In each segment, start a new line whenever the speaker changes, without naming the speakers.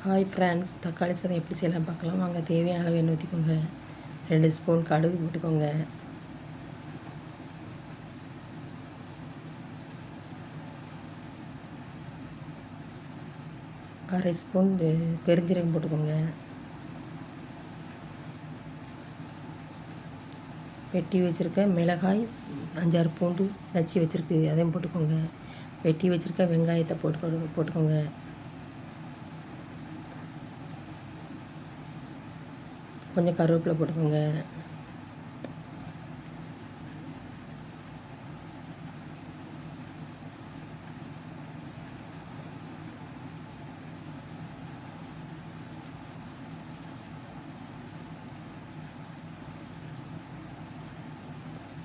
Hi friends, தக்காளி சாதம் எப்படி செய்யலாம் பார்க்கலாம் வாங்க. தேவையான அளவு எண்ணெய் ஊற்றிக்கோங்க. 2 ஸ்பூன் கடுகு போட்டுக்கோங்க. அரை ஸ்பூன் பெருஞ்சீரகம் போட்டுக்கோங்க. வெட்டி வச்சுருக்க மிளகாய் 5-6 பூண்டு நச்சு வச்சுருக்கு அதையும் போட்டுக்கோங்க. வெட்டி வச்சுருக்க வெங்காயத்தை போட்டுக்கோங்க. கொஞ்சம் கருவேப்பிலை போட்டுக்கோங்க.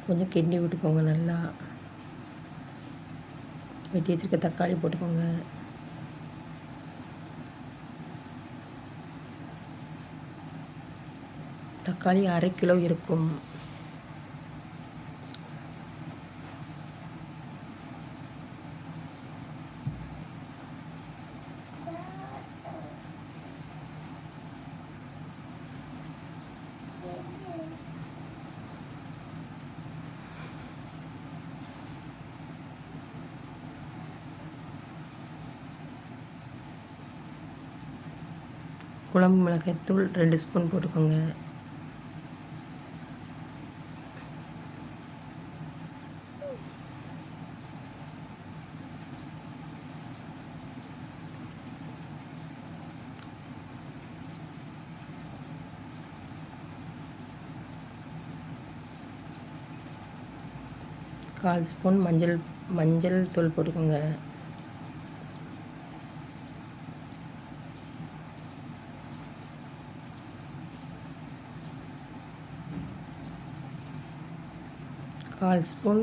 கொஞ்சம் கிண்டி விட்டுக்கோங்க. நல்லா வெட்டி வச்சுருக்க தக்காளி போட்டுக்கோங்க. தக்காளி 1/2 கிலோ இருக்கும். குழம்பு மிளகாய்த்தூள் 2 ஸ்பூன் போட்டுக்கோங்க. கால் ஸ்பூன் மஞ்சள் தூள் போட்டுக்கோங்க. கால் ஸ்பூன்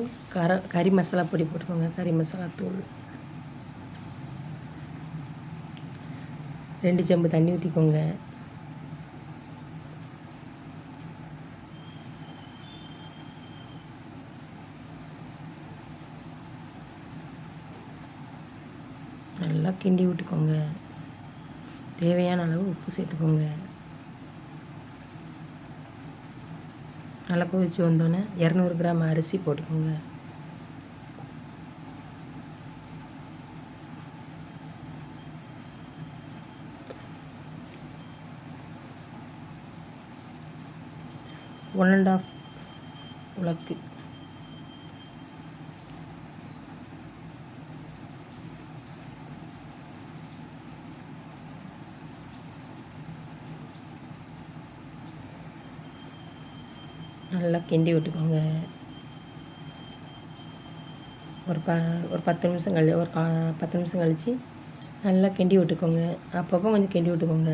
கறி மசாலா பொடி போட்டுக்கோங்க. கறி மசாலா தூள் 2 செம்பு தண்ணி ஊற்றிக்கோங்க. நல்லா கிண்டி விட்டுக்கோங்க. தேவையான அளவு உப்பு சேர்த்துக்கோங்க. நல்லா கொதிச்சு வந்தோடனே 200 கிராம் அரிசி போட்டுக்கோங்க. ஒன் அண்ட் ஆஃப் உலக்கு நல்லா கிண்டி விட்டுக்கோங்க. ஒரு 10 நிமிஷம் 10 நிமிஷம் கழித்து நல்லா கிண்டி விட்டுக்கோங்க. அப்பப்போ கொஞ்சம் கிண்டி விட்டுக்கோங்க.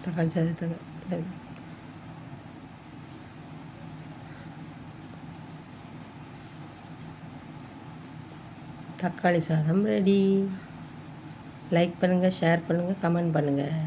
தக்காளி சாதத்தை தக்காளி சாதம் ரெடி. லைக் பண்ணுங்கள், ஷேர் பண்ணுங்கள், கமெண்ட் பண்ணுங்கள்.